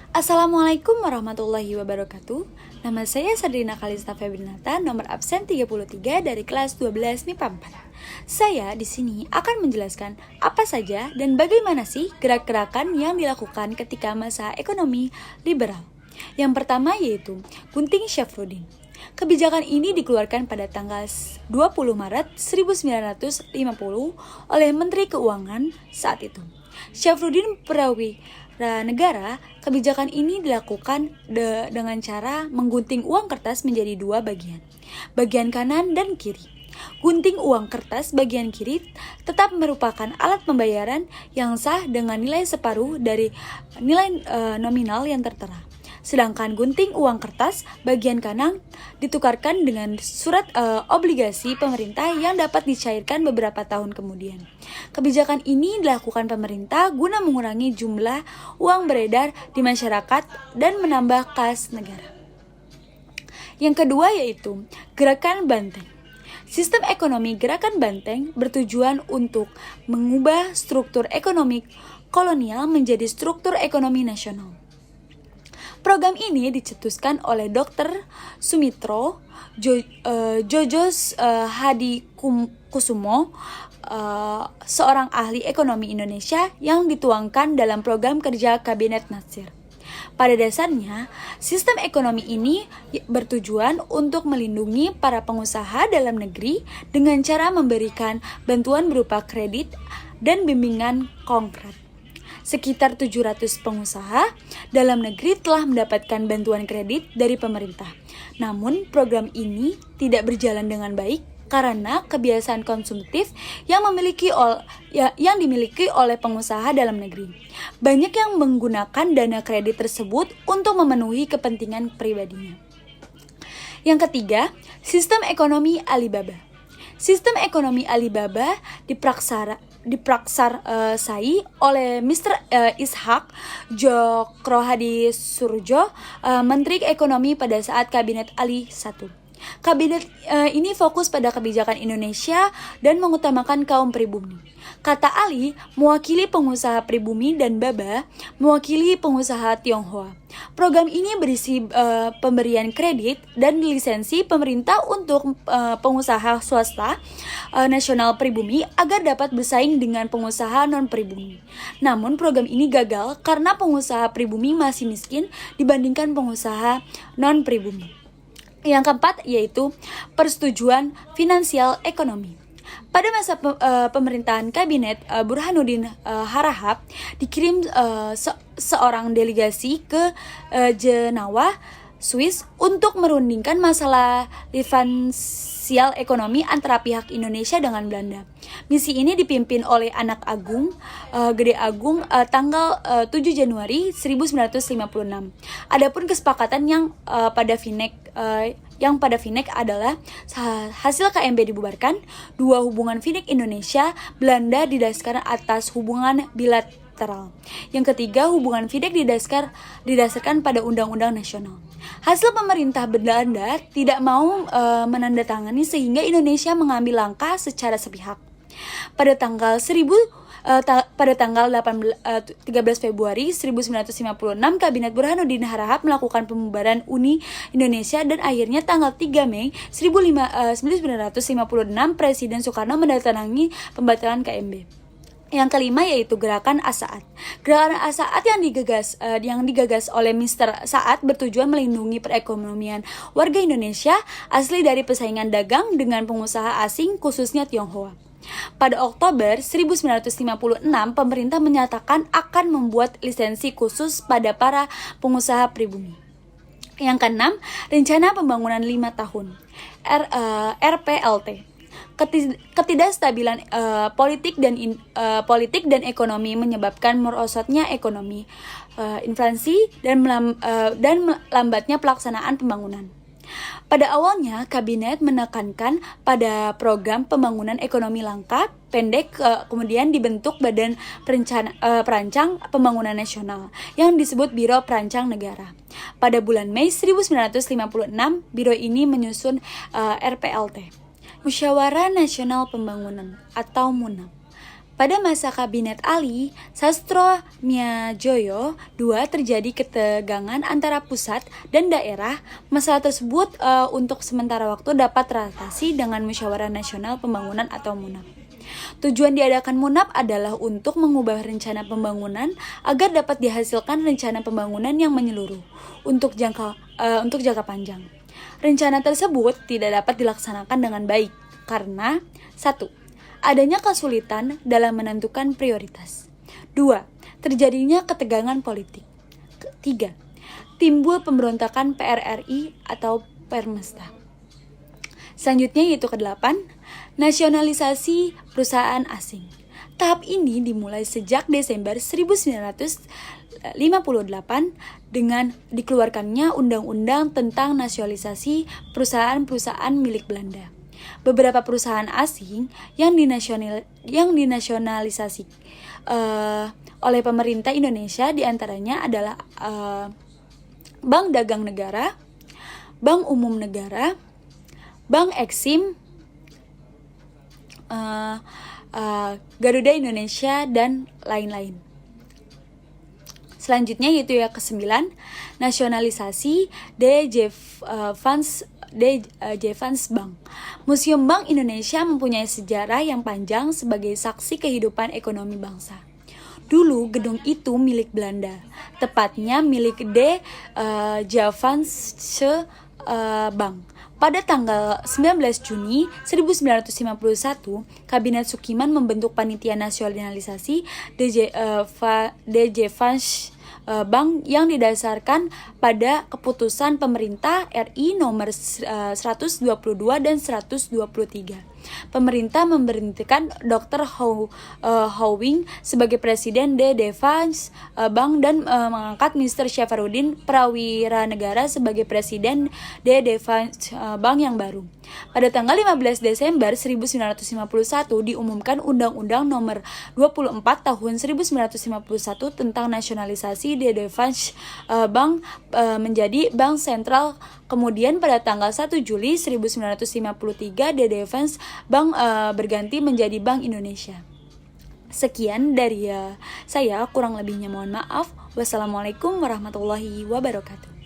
Assalamualaikum warahmatullahi wabarakatuh. Nama saya Sadrina Kalista Febrinata, nomor absen 33 dari kelas 12 MIPA 4. Saya di sini akan menjelaskan apa saja dan bagaimana sih gerak-gerakan yang dilakukan ketika masa ekonomi liberal. Yang pertama yaitu Gunting Syafruddin. Kebijakan ini dikeluarkan pada tanggal 20 Maret 1950 oleh Menteri Keuangan saat itu, Syafruddin Prawira Negara. Kebijakan ini dilakukan dengan cara menggunting uang kertas menjadi dua bagian kanan dan kiri. Gunting uang kertas bagian kiri tetap merupakan alat pembayaran yang sah dengan nilai separuh dari nilai nominal yang tertera. Sedangkan gunting uang kertas bagian kanan ditukarkan dengan surat obligasi pemerintah yang dapat dicairkan beberapa tahun kemudian. Kebijakan ini dilakukan pemerintah guna mengurangi jumlah uang beredar di masyarakat dan menambah kas negara. Yang kedua yaitu Gerakan Banteng. Sistem ekonomi Gerakan Banteng bertujuan untuk mengubah struktur ekonomi kolonial menjadi struktur ekonomi nasional. Program ini dicetuskan oleh Dr. Sumitro Jojos Hadikusumo, seorang ahli ekonomi Indonesia yang dituangkan dalam program kerja Kabinet Natsir. Pada dasarnya, sistem ekonomi ini bertujuan untuk melindungi para pengusaha dalam negeri dengan cara memberikan bantuan berupa kredit dan bimbingan konkret. Sekitar 700 pengusaha dalam negeri telah mendapatkan bantuan kredit dari pemerintah. Namun program ini tidak berjalan dengan baik karena kebiasaan konsumtif yang dimiliki oleh pengusaha dalam negeri. Banyak yang menggunakan dana kredit tersebut untuk memenuhi kepentingan pribadinya. Yang ketiga, sistem ekonomi Alibaba. Sistem ekonomi Alibaba dipraksai oleh Mr. Ishak Jokrohadi Surjo, Menteri Ekonomi pada saat Kabinet Ali I. Kabinet ini fokus pada kebijakan Indonesia dan mengutamakan kaum pribumi. Kata Ali mewakili pengusaha pribumi dan Baba mewakili pengusaha Tionghoa. Program ini berisi pemberian kredit dan lisensi pemerintah untuk pengusaha swasta nasional pribumi agar dapat bersaing dengan pengusaha non-pribumi. Namun program ini gagal karena pengusaha pribumi masih miskin dibandingkan pengusaha non-pribumi. Yang keempat yaitu persetujuan finansial ekonomi. Pada masa pemerintahan Kabinet Burhanuddin Harahap dikirim seorang delegasi ke Jenewa, Swiss untuk merundingkan masalah finansial ekonomi antara pihak Indonesia dengan Belanda. Misi ini dipimpin oleh anak agung, Gede Agung, tanggal 7 Januari 1956. Adapun kesepakatan yang pada Finek adalah hasil KMB dibubarkan, dua hubungan Finek Indonesia Belanda didasarkan atas hubungan bilateral. Yang ketiga, hubungan Finek didasarkan pada undang-undang nasional. Hasil pemerintah Belanda tidak mau menandatangani sehingga Indonesia mengambil langkah secara sepihak. Pada tanggal 13 Februari 1956, Kabinet Burhanuddin Harahap melakukan pembubaran Uni Indonesia dan akhirnya tanggal 3 Mei 1956 Presiden Soekarno menandatangani pembatalan KMB. Yang kelima yaitu Gerakan As-Saat. Gerakan As-Saat yang digagas oleh Mr. Saat bertujuan melindungi perekonomian warga Indonesia asli dari persaingan dagang dengan pengusaha asing khususnya Tionghoa. Pada Oktober 1956, pemerintah menyatakan akan membuat lisensi khusus pada para pengusaha pribumi. Yang keenam, Rencana Pembangunan 5 tahun RPLT. Ketidakstabilan politik dan ekonomi menyebabkan merosotnya ekonomi, inflasi dan lambatnya pelaksanaan pembangunan. Pada awalnya, Kabinet menekankan pada program pembangunan ekonomi langka pendek, kemudian dibentuk Badan Perancang Pembangunan Nasional yang disebut Biro Perancang Negara. Pada bulan Mei 1956, biro ini menyusun RPLT, Musyawarah Nasional Pembangunan atau MUNAP. Pada masa Kabinet Ali Sastro Miajoyo II terjadi ketegangan antara pusat dan daerah. Masalah tersebut untuk sementara waktu dapat teratasi dengan Musyawarah Nasional Pembangunan atau MUNAP. Tujuan diadakan MUNAP adalah untuk mengubah rencana pembangunan agar dapat dihasilkan rencana pembangunan yang menyeluruh untuk jangka panjang. Rencana tersebut tidak dapat dilaksanakan dengan baik karena 1. Adanya kesulitan dalam menentukan prioritas. 2. Terjadinya ketegangan politik. 3. Timbul pemberontakan PRRI atau Permesta. Selanjutnya yaitu ke-8, nasionalisasi perusahaan asing. Tahap ini dimulai sejak Desember 1958 dengan dikeluarkannya Undang-Undang tentang Nasionalisasi Perusahaan-Perusahaan milik Belanda. Beberapa perusahaan asing yang dinasionalisasi oleh pemerintah Indonesia diantaranya adalah Bank Dagang Negara, Bank Umum Negara, Bank Eksim, Garuda Indonesia, dan lain-lain. Selanjutnya yaitu yang ke-9, nasionalisasi DG Fans Bank. Museum Bank Indonesia mempunyai sejarah yang panjang sebagai saksi kehidupan ekonomi bangsa. Dulu gedung itu milik Belanda, tepatnya milik Javaanse Bank. Pada tanggal 19 Juni 1951, Kabinet Sukiman membentuk Panitia Nasionalisasi DG Fans Bank yang didasarkan pada keputusan pemerintah RI nomor 122 dan 123. Pemerintah memberhentikan Dr. Houwing sebagai presiden DG Fans Bank dan mengangkat Mr. Syafarudin Prawiranegara sebagai presiden DG Fans Bank yang baru. Pada tanggal 15 Desember 1951 diumumkan Undang-Undang Nomor 24 Tahun 1951 tentang nasionalisasi DG Fans Bank menjadi Bank Sentral. Kemudian pada tanggal 1 Juli 1953 DG Fans Bank berganti menjadi Bank Indonesia. Sekian dari saya, kurang lebihnya mohon maaf. Wassalamualaikum warahmatullahi wabarakatuh.